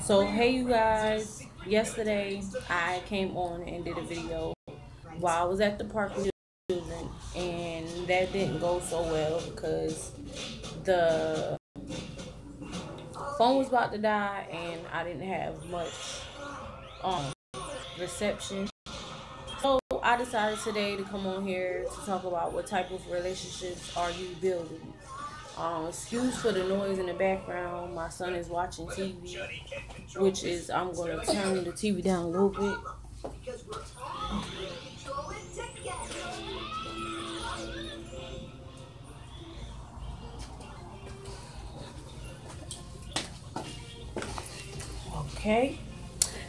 So hey you guys, yesterday I came on and did a video while I was at the park with children, and that didn't go so well because the phone was about to die and I didn't have much um reception. So I decided today to come on here to talk about what type of relationships are you building. Excuse for the noise in the background. My son is watching TV, which is I'm going to turn the TV down a little bit. Okay.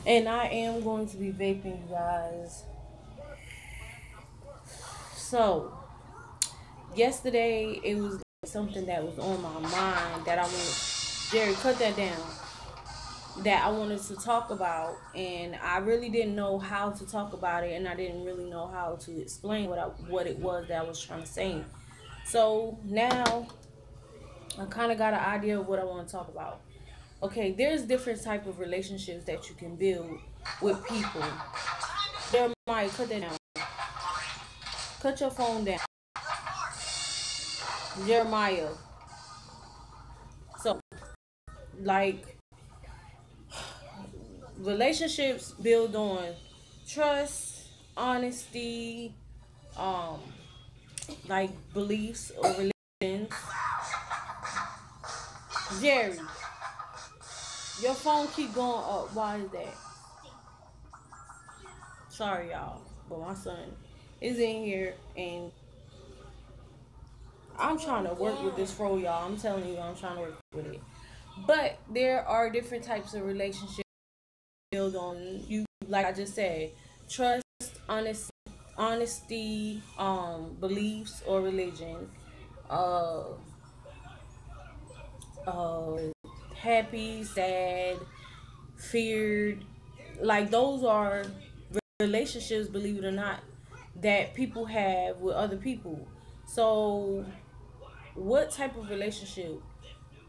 And I am going to be vaping, you guys. So, yesterday it was something that was on my mind that I wanted. Jerry, cut that down. That I wanted to talk about, and I really didn't know how to talk about it, and I didn't really know how to explain what it was that I was trying to say. So now I kind of got an idea of what I want to talk about. Okay, there's different type of relationships that you can build with people. Jeremiah, cut that down. Cut your phone down. Jeremiah. So, like, relationships build on trust, honesty, like beliefs or religions. Jerry, your phone keep going up. Why is that? Sorry, y'all, but my son is in here and I'm trying to work with this fro, y'all. I'm telling you, I'm trying to work with it. But there are different types of relationships build on you, like I just said, trust, honesty, beliefs or religion, uh, uh, happy, sad, feared. Like those are relationships, believe it or not, that people have with other people. So, what type of relationship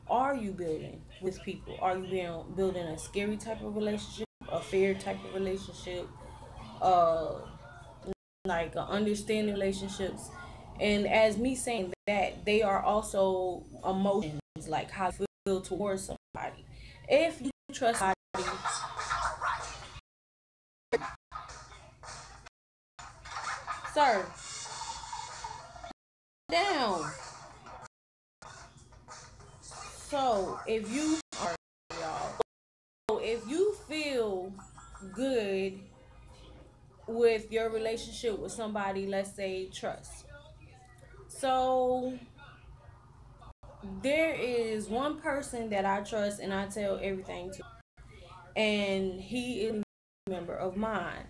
are you building with people? Are you building a scary type of relationship, a fair type of relationship, uh, like understanding relationships? And as me saying that, they are also emotions, like how you feel towards somebody. If you trust somebody, sir, down. So if you are y'all, so if you feel good with your relationship with somebody, let's say trust. So there is one person that I trust and I tell everything to, and he is a member of mine.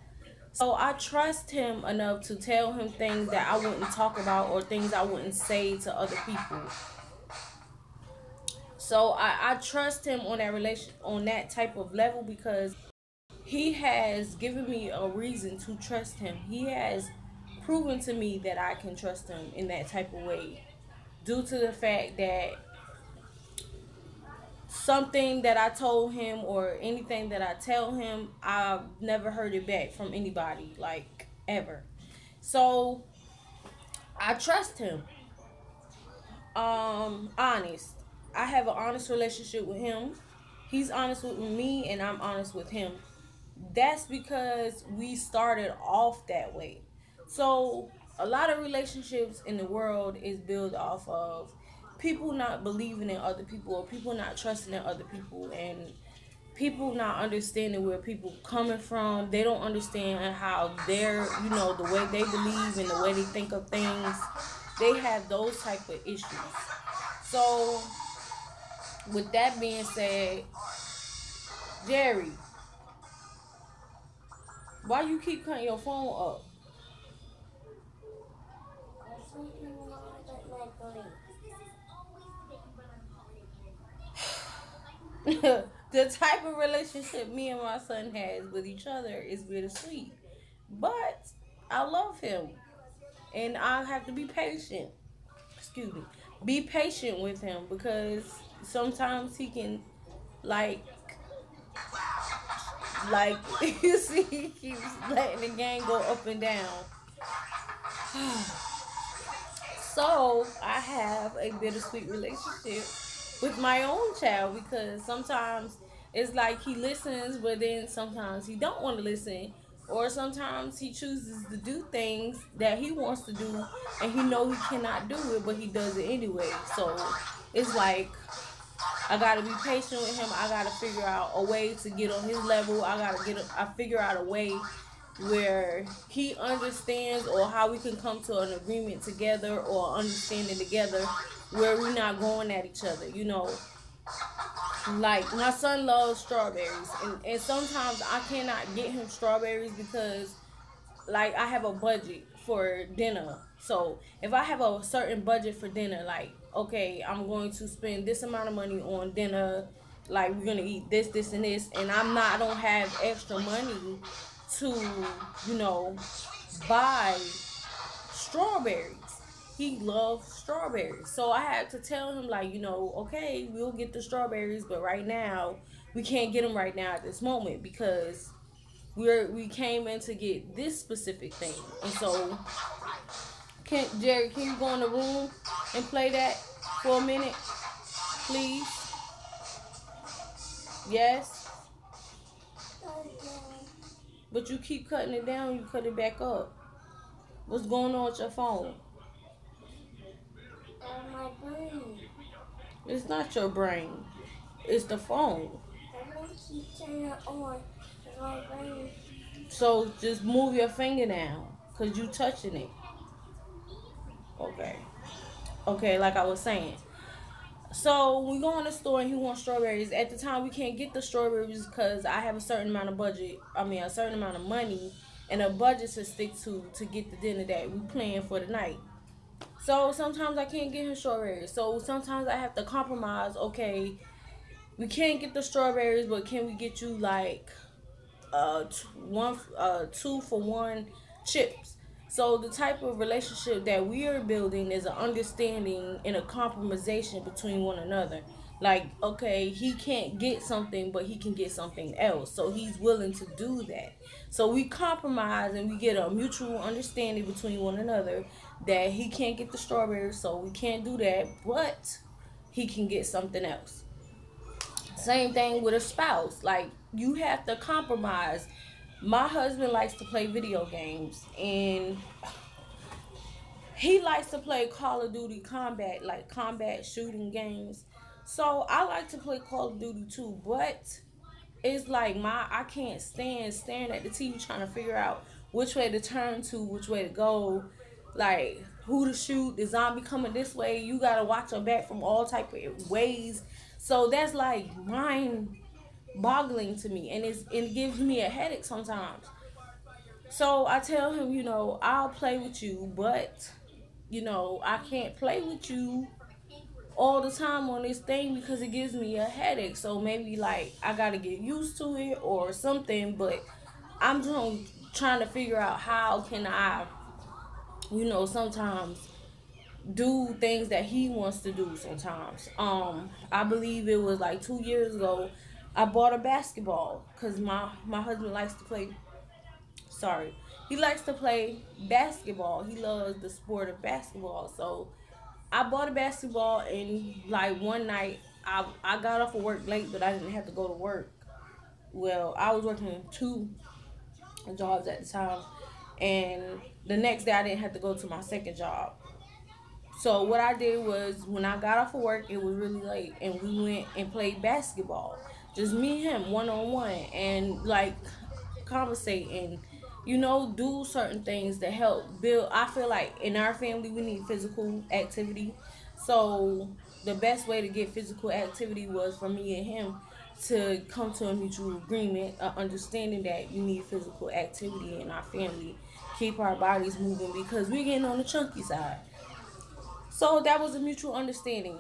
So I trust him enough to tell him things that I wouldn't talk about or things I wouldn't say to other people. So I trust him on that type of level because he has given me a reason to trust him. He has proven to me that I can trust him in that type of way due to the fact that something that I told him or anything that I tell him, I've never heard it back from anybody, like ever. So I trust him. Honest. I have an honest relationship with him. He's honest with me and I'm honest with him. That's because we started off that way. So a lot of relationships in the world is built off of people not believing in other people or people not trusting in other people and people not understanding where people coming from. They don't understand how they're, the way they believe and the way they think of things. They have those type of issues. So with that being said, Jerry, why you keep cutting your phone up? The type of relationship me and my son has with each other is bittersweet. But I love him. and I have to be patient. Excuse me. Be patient with him because sometimes he can like like you see he keeps letting the game go up and down. So I have a bittersweet relationship with my own child because sometimes it's like he listens, but then sometimes he don't want to listen, or sometimes he chooses to do things that he wants to do, and he know he cannot do it, but he does it anyway. So it's like I gotta be patient with him. I gotta figure out a way to get on his level. I figure out a way where he understands or how we can come to an agreement together or understanding together where we're not going at each other, you know. Like my son loves strawberries and sometimes I cannot get him strawberries because like I have a budget for dinner. So if I have a certain budget for dinner, like okay, I'm going to spend this amount of money on dinner, like we're gonna eat this, this, and this, and I don't have extra money to, you know, buy strawberries. He loves strawberries. So I had to tell him like, you know, okay, we'll get the strawberries, but right now we can't get them right now at this moment because we came in to get this specific thing. And so Jerry, can you go in the room and play that for a minute, please? Yes. But you keep cutting it down, you cut it back up. What's going on with your phone? My brain. It's not your brain. It's the phone. I don't keep turning it on. It's my brain. So just move your finger down, cause you touching it. Okay. Okay, like I was saying. So we go in the store and he wants strawberries. At the time we can't get the strawberries because I have a certain amount of budget. I mean a certain amount of money and a budget to stick to get the dinner that we plan for the night. So sometimes I can't get him strawberries. So sometimes I have to compromise. Okay, we can't get the strawberries, but can we get you like 2-for-1 chips? So the type of relationship that we are building is an understanding and a compromisation between one another. Like, okay, he can't get something, but he can get something else. So he's willing to do that. So we compromise and we get a mutual understanding between one another that he can't get the strawberries, so we can't do that, but he can get something else. Same thing with a spouse. Like, you have to compromise. My husband likes to play video games, and he likes to play Call of Duty combat, like combat shooting games. So I like to play Call of Duty too, but it's like I can't stand staring at the TV trying to figure out which way to turn to, which way to go, like who to shoot. The zombie coming this way, you gotta watch your back from all type of ways. So that's like mind boggling to me, and it gives me a headache sometimes. So I tell him, you know, I'll play with you, but you know, I can't play with you all the time on this thing because it gives me a headache. So maybe like I gotta get used to it or something, but I'm just trying to figure out how can I, you know, sometimes do things that he wants to do sometimes. I believe it was like 2 years ago I bought a basketball because my husband likes to play, sorry, he likes to play basketball. He loves the sport of basketball. So I bought a basketball, and like one night I got off of work late, but I didn't have to go to work. Well, I was working 2 jobs at the time, and the next day I didn't have to go to my second job. So what I did was when I got off of work, it was really late, and we went and played basketball, just me and him, 1-on-1, and like conversate and, you know, do certain things to help build. I feel like in our family we need physical activity. So the best way to get physical activity was for me and him to come to a mutual agreement, understanding that you need physical activity in our family, keep our bodies moving because we're getting on the chunky side. So that was a mutual understanding.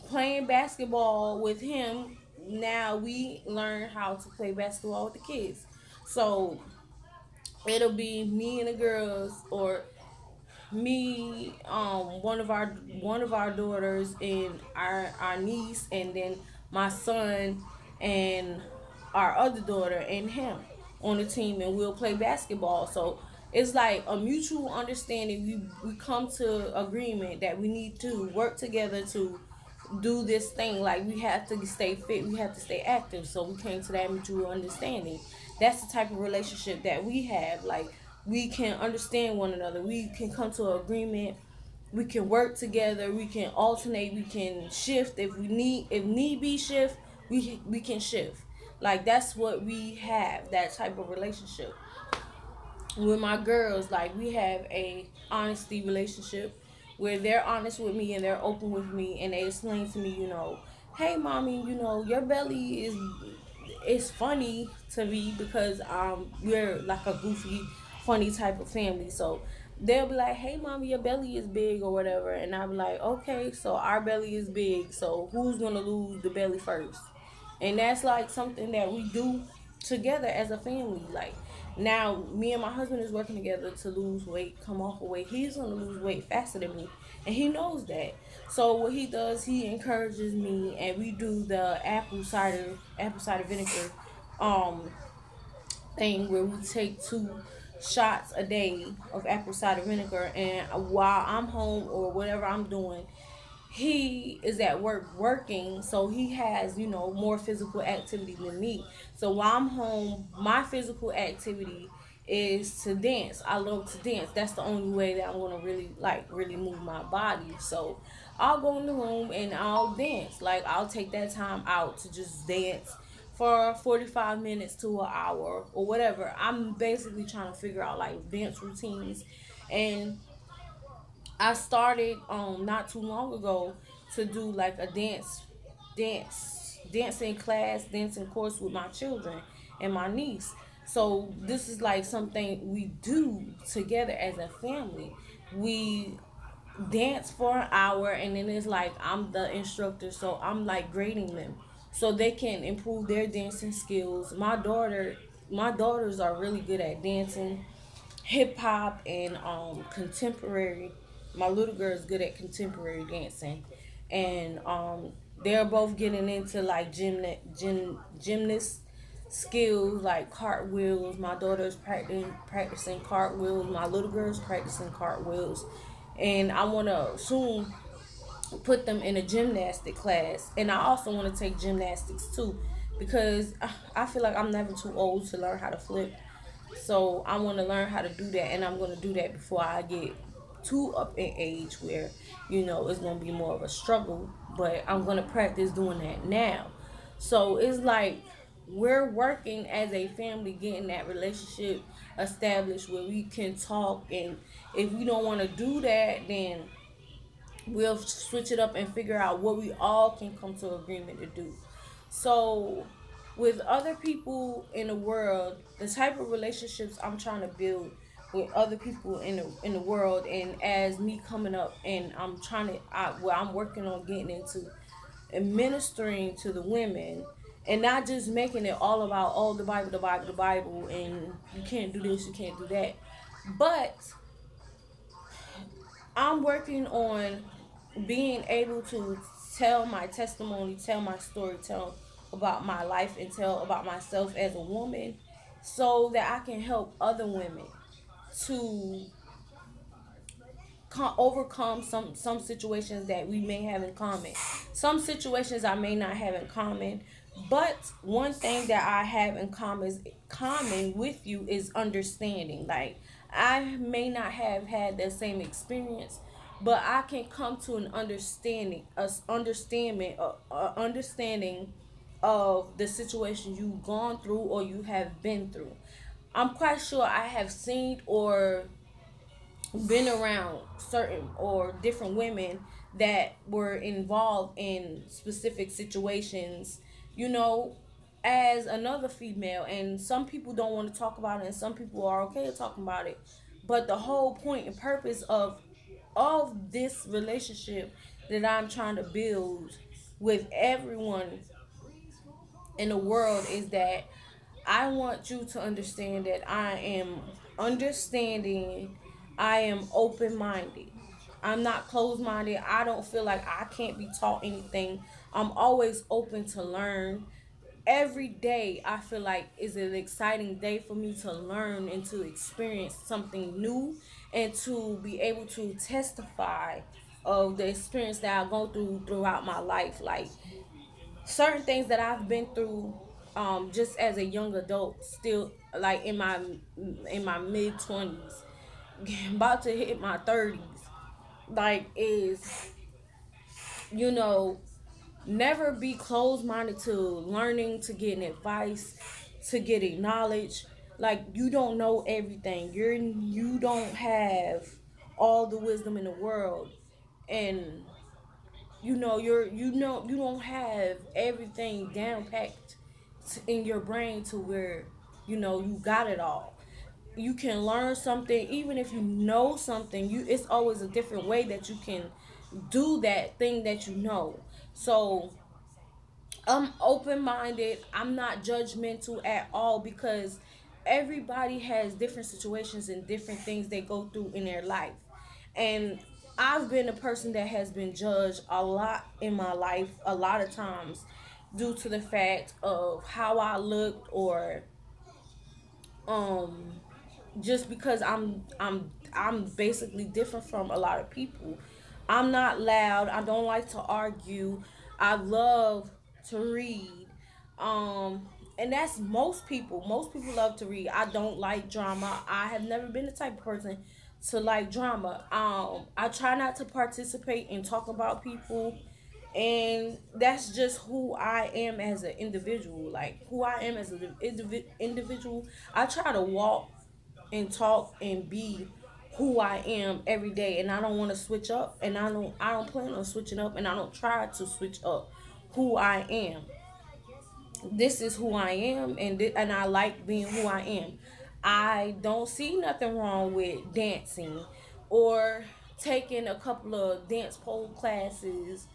Playing basketball with him, now we learn how to play basketball with the kids. So it'll be me and the girls, or me, one of our daughters, and our niece, and then my son and our other daughter and him on the team, and we'll play basketball. So it's like a mutual understanding. We come to agreement that we need to work together to do this thing. Like, we have to stay fit, we have to stay active. So we came to that mutual understanding. That's the type of relationship that we have. Like, we can understand one another, we can come to an agreement, we can work together, we can alternate, we can shift if need be shift. We can shift. Like, that's what we have, that type of relationship with my girls. Like, we have a honesty relationship where they're honest with me and they're open with me, and they explain to me, hey mommy, your belly is funny to me, because we're like a goofy, funny type of family. So they'll be like, hey mommy, your belly is big or whatever, and I'll be like, okay, so our belly is big, so who's gonna lose the belly first? And that's like something that we do together as a family. Like, now me and my husband is working together to lose weight, come off of weight. He's gonna lose weight faster than me, and he knows that. So what he does, he encourages me, and we do the apple cider vinegar um thing, where we take 2 shots a day of apple cider vinegar, and while I'm home or whatever I'm doing, he is at work working, so he has, more physical activity than me. So while I'm home, my physical activity is to dance. I love to dance. That's the only way that I'm gonna really move my body. So I'll go in the room and I'll dance. Like, I'll take that time out to just dance for 45 minutes to an hour or whatever. I'm basically trying to figure out like dance routines. And I started not too long ago to do like a dancing class, dancing course with my children and my niece. So this is like something we do together as a family. We dance for an hour, and then it's like I'm the instructor, so I'm like grading them so they can improve their dancing skills. My daughters are really good at dancing hip hop and contemporary. My little girl is good at contemporary dancing, and they're both getting into like gymnast skills, like cartwheels. My daughter's practicing cartwheels. My little girl's practicing cartwheels, and I want to soon put them in a gymnastic class. And I also want to take gymnastics too, because I feel like I'm never too old to learn how to flip. So I want to learn how to do that, and I'm going to do that before I get too up in age where, it's going to be more of a struggle. But I'm going to practice doing that now. So it's like we're working as a family, getting that relationship established where we can talk. And if we don't want to do that, then we'll switch it up and figure out what we all can come to agreement to do. So with other people in the world, the type of relationships I'm trying to build with other people in the world, and as me coming up, and I'm working on getting into and ministering to the women, and not just making it all about, oh, the Bible, the Bible, the Bible, and you can't do this, you can't do that. But I'm working on being able to tell my testimony, tell my story, tell about my life, and tell about myself as a woman, so that I can help other women to overcome some situations that we may have in common. Some situations I may not have in common, but one thing that I have in common with you is understanding. Like, I may not have had the same experience, but I can come to an understanding of the situation you've gone through or you have been through. I'm quite sure I have seen or been around certain or different women that were involved in specific situations, you know, as another female. And some people don't want to talk about it, and some people are okay talking about it. But the whole point and purpose of this relationship that I'm trying to build with everyone in the world is that I want you to understand that I am understanding. I am open minded. I'm not closed minded. I don't feel like I can't be taught anything. I'm always open to learn. Every day I feel like is an exciting day for me to learn and to experience something new and to be able to testify of the experience that I go through throughout my life. Like certain things that I've been through just as a young adult, still like in my mid 20s, about to hit my 30s, like is, you know, never be closed minded to learning, to getting advice, to getting knowledge. Like you don't know everything. You don't have all the wisdom in the world, and you don't have everything down packed in your brain to where you got it all. You can learn something even if you know something. It's always a different way that you can do that thing that you know. So I'm open minded. I'm not judgmental at all because everybody has different situations and different things they go through in their life. And I've been a person that has been judged a lot in my life, a lot of times, due to the fact of how I looked, or um just because I'm basically different from a lot of people. I'm not loud. I don't like to argue. I love to read. Um and that's most people. Most people love to read. I don't like drama. I have never been the type of person to like drama. I try not to participate and talk about people, and that's just who I am as an individual. Like who I am as an individual, I try to walk and talk and be who I am every day, and I don't want to switch up, and I don't plan on switching up, and I don't try to switch up who I am. This is who I am, and I like being who I am. I don't see nothing wrong with dancing or taking a couple of dance pole classes,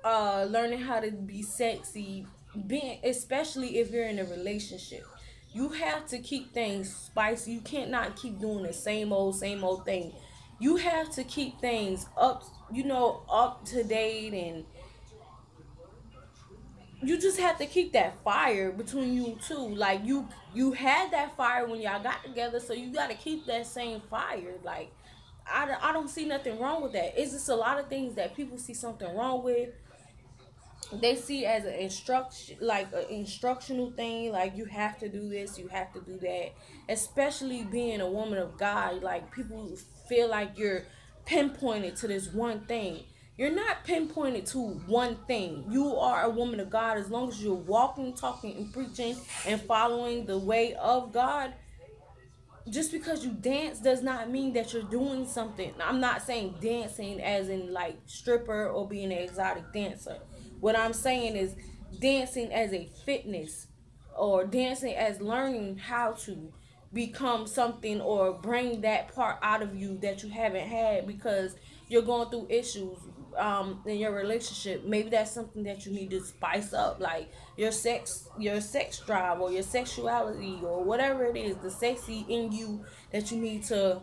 learning how to be sexy, being, especially if you're in a relationship. You have to keep things spicy. You can't not keep doing the same old thing. You have to keep things up, up to date, and you just have to keep that fire between you two. Like you had that fire when y'all got together, so you got to keep that same fire. Like I don't see nothing wrong with that. It's just a lot of things that people see something wrong with. They see as an instruction, like an instructional thing, like you have to do this, you have to do that. Especially being a woman of God, like people feel like you're pinpointed to this one thing. You're not pinpointed to one thing. You are a woman of God as long as you're walking, talking, and preaching and following the way of God. Just because you dance does not mean that you're doing something. I'm not saying dancing as in like stripper or being an exotic dancer. What I'm saying is dancing as a fitness, or dancing as learning how to become something or bring that part out of you that you haven't had because you're going through issues in your relationship. Maybe that's something that you need to spice up, like your sex drive or your sexuality or whatever it is, the sexy in you that you need to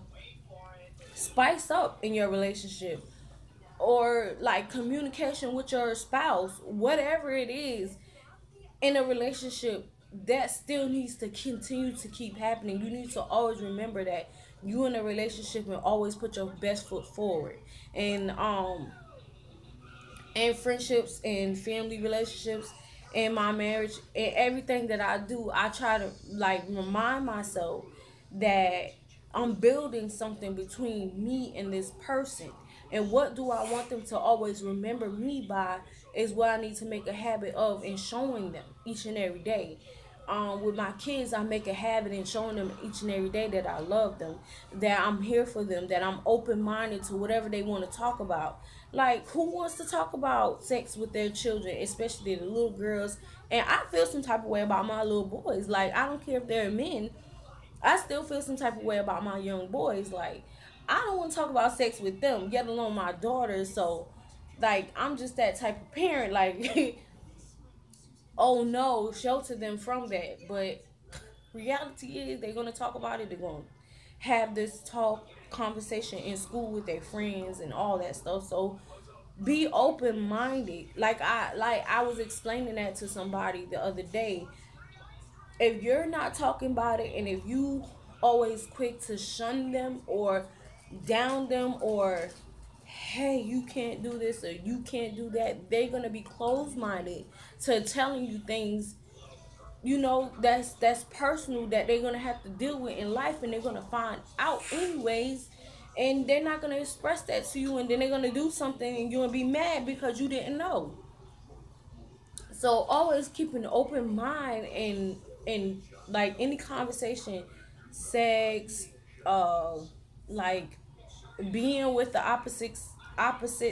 spice up in your relationship, or like communication with your spouse, whatever it is in a relationship that still needs to continue to keep happening. You need to always remember that you in a relationship and always put your best foot forward. And friendships and family relationships and my marriage and everything that I do, I try to like remind myself that I'm building something between me and this person. And what do I want them to always remember me by is what I need to make a habit of and showing them each and every day. With my kids, I make a habit in showing them each and every day that I love them, that I'm here for them, that I'm open minded to whatever they want to talk about. Like, who wants to talk about sex with their children, especially the little girls? And I feel some type of way about my little boys. Like, I don't care if they're men, I still feel some type of way about my young boys. Like, I don't want to talk about sex with them, let alone my daughters. So, like, I'm just that type of parent. Like, oh no, shelter them from that. But reality is they're gonna talk about it. They're gonna have this talk, conversation in school with their friends and all that stuff. So be open minded. Like I was explaining that to somebody the other day. If you're not talking about it, and if you always quick to shun them or down them, or hey, you can't do this or you can't do that, they're gonna be closed minded to telling you things, that's personal, that they're gonna have to deal with in life, and they're gonna find out anyways, and they're not gonna express that to you, and then they're gonna do something and you're gonna be mad because you didn't know. So always keep an open mind, and like any conversation, sex, uh like being with the opposite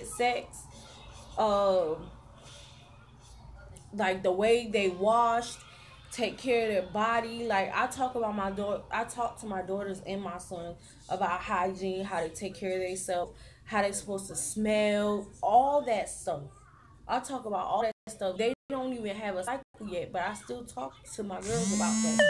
sex, uh like the way they washed, take care of their body. Like I talk to my daughters and my son about hygiene, how to take care of themselves, how they supposed to smell, all that stuff. I talk about all that stuff. They don't even have a cycle yet, but I still talk to my girls about that stuff.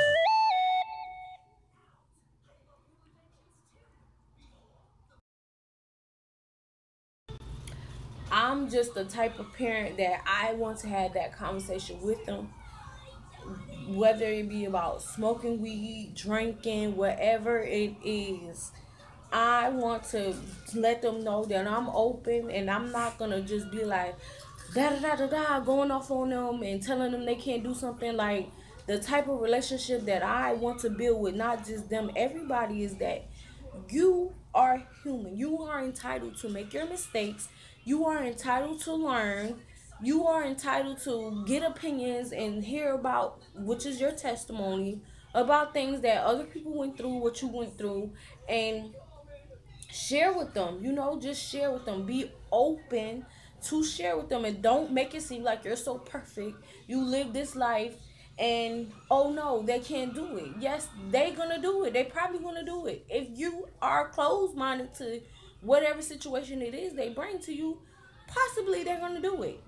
I'm just the type of parent that I want to have that conversation with them, whether it be about smoking weed, drinking, whatever it is. I want to let them know that I'm open, and I'm not gonna just be like da da da da da going off on them and telling them they can't do something. Like the type of relationship that I want to build with not just them, everybody, is that you are human. You are entitled to make your mistakes. You are entitled to learn. You are entitled to get opinions and hear about, which is your testimony, about things that other people went through, what you went through, and share with them. Just share with them. Be open to share with them, and don't make it seem like you're so perfect. You live this life, and oh no, they can't do it. Yes, they gonna do it. They probably gonna do it. If you are closed minded to whatever situation it is they bring to you, possibly they're gonna do it.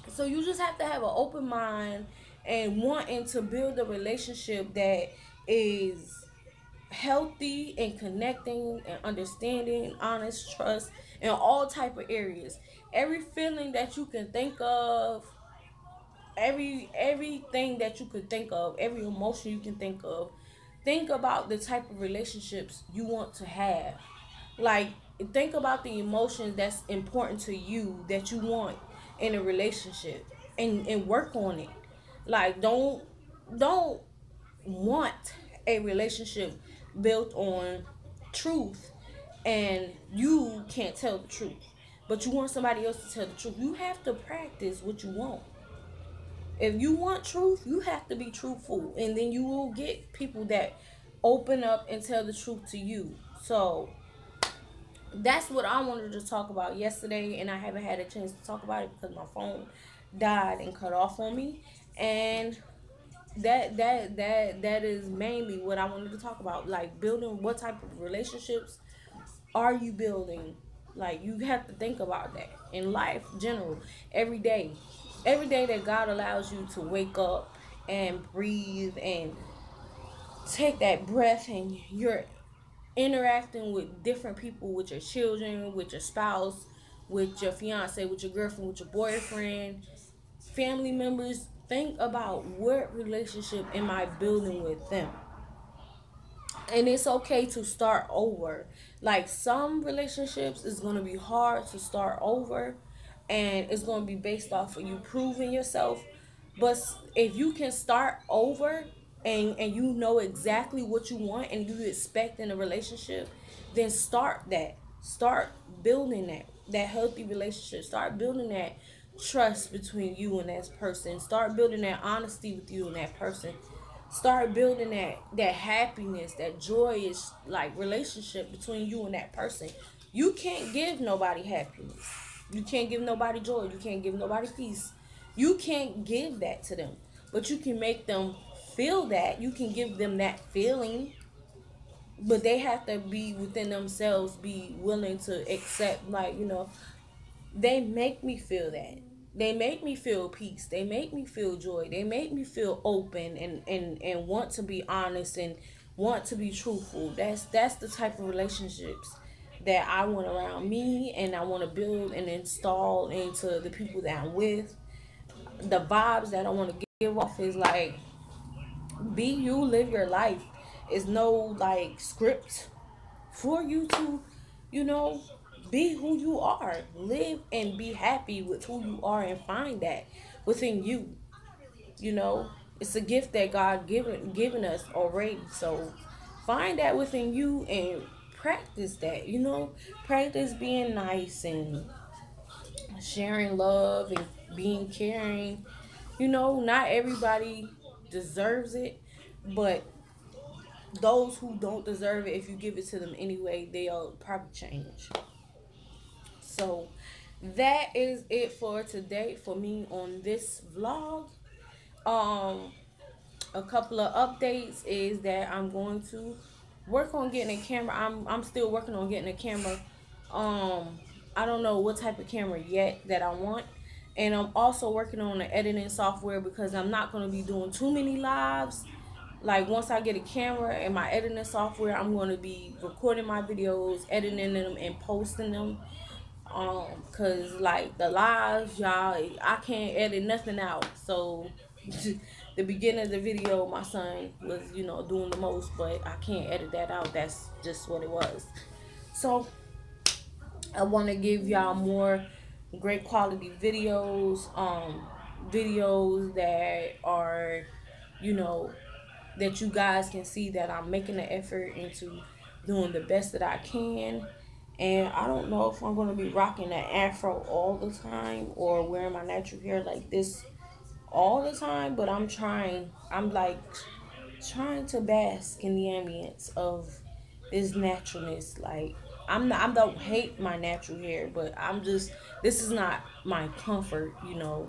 So you just have to have an open mind and wanting to build a relationship that is healthy and connecting and understanding, honest, trust, in all type of areas. Every feeling that you can think of, everything that you could think of, every emotion you can think of, think about the type of relationships you want to have. Like, think about the emotions that's important to you, that you want in a relationship, and work on it. Like, don't want a relationship built on truth, and you can't tell the truth, but you want somebody else to tell the truth. You have to practice what you want. If you want truth, you have to be truthful, and then you will get people that open up and tell the truth to you. So that's what I wanted to talk about yesterday, and I haven't had a chance to talk about it because my phone died and cut off on me. And that is mainly what I wanted to talk about. Like, building, what type of relationships are you building? Like, you have to think about that in life general, every day. Every day that God allows you to wake up and breathe and take that breath, and you're interacting with different people, with your children, with your spouse, with your fiance, with your girlfriend, with your boyfriend, family members. Think about, what relationship am I building with them? And it's okay to start over. Like, some relationships is going to be hard to start over, and it's going to be based off of you proving yourself. But if you can start over, and you know exactly what you want and you expect in a relationship, then start building that healthy relationship. Start building that trust between you and that person. Start building that honesty with you and that person. Start building that happiness, that joyous, like, relationship between you and that person. You can't give nobody happiness. You can't give nobody joy. You can't give nobody peace. You can't give that to them. But you can make them feel that. You can give them that feeling. But they have to be within themselves, be willing to accept, like, they make me feel that. They make me feel peace. They make me feel joy. They make me feel open, and want to be honest, and want to be truthful. That's the type of relationships that I want around me, and I want to build and install into the people that I'm with. The vibes that I want to give off is like, be you, live your life. It's no like script for you to, you know, be who you are. Live and be happy with who you are and find that within you. You know, it's a gift that God given us already. So find that within you and practice that. You know, practice being nice and sharing love and being caring. You know, not everybody deserves it, but those who don't deserve it, if you give it to them anyway, they'll probably change. So that is it for today for me on this vlog. Um, a couple of updates is that I'm going to work on getting a camera. I'm still working on getting a camera. Um, I don't know what type of camera yet that I want. And I'm also working on the editing software because I'm not going to be doing too many lives. Like once I get a camera and my editing software, I'm going to be recording my videos, editing them, and posting them. Cause like the lives, y'all, I can't edit nothing out. So the beginning of the video, my son was, doing the most, but I can't edit that out. That's just what it was. So I want to give y'all more great quality videos, videos that are, you know, that you guys can see that I'm making the effort into doing the best that I can. And I don't know if I'm going to be rocking an afro all the time or wearing my natural hair like this all the time, but I'm trying. I'm like trying to bask in the ambience of this naturalness. Like I don't hate my natural hair, but I'm just, this is not my comfort,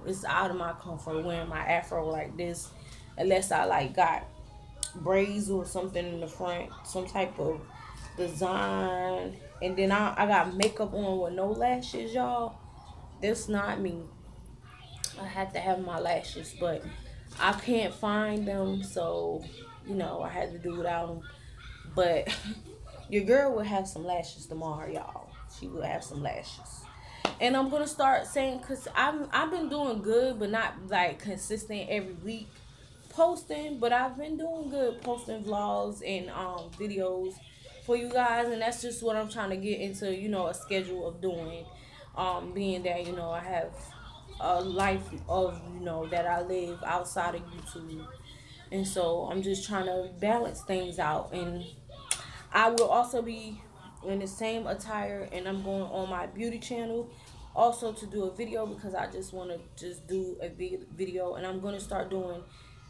It's out of my comfort wearing my afro like this unless I like got braids or something in the front, some type of design. And then I got makeup on with no lashes, y'all. That's not me. I had to have my lashes, but I can't find them, so I had to do without them. But your girl will have some lashes tomorrow, y'all. She will have some lashes. And I'm gonna start saying, cause I've been doing good, but not like consistent every week posting. But I've been doing good posting vlogs and videos for you guys, and that's just what I'm trying to get into. A schedule of doing. Being that I have a life of that I live outside of YouTube, and so I'm just trying to balance things out. And I will also be in the same attire, and I'm going on my beauty channel also to do a video because I just want to just do a video, and I'm going to start doing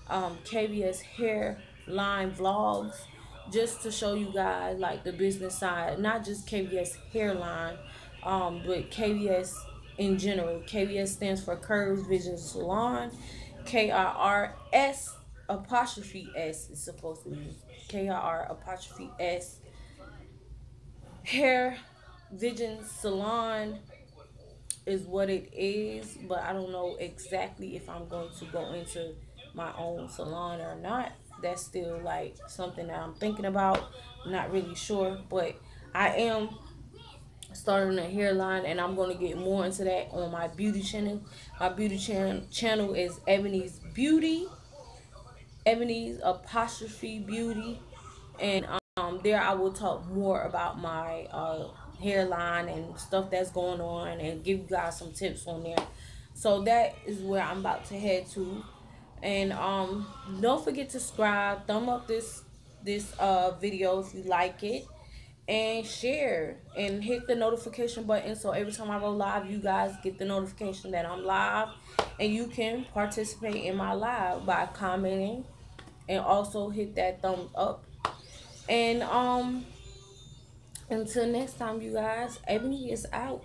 KBS hairline vlogs just to show you guys like the business side, not just KBS hairline, but KBS in general. KBS stands for Curves Vision Salon. KRRS apostrophe S is supposed to be KRR apostrophe S Hair Vision Salon is what it is, but I don't know exactly if I'm going to go into my own salon or not. That's still like something that I'm thinking about. Not really sure, but I am starting a hairline, and I'm going to get more into that on my beauty channel. My beauty channel is Ebony's Beauty, Ebony's apostrophe Beauty, and there I will talk more about my hairline and stuff that's going on, and give you guys some tips on there. So that is where I'm about to head to. And don't forget to subscribe, thumb up this video if you like it, and share and hit the notification button so every time I go live, you guys get the notification that I'm live, and you can participate in my live by commenting, and also hit that thumbs up. And until next time, you guys, Ebony is out.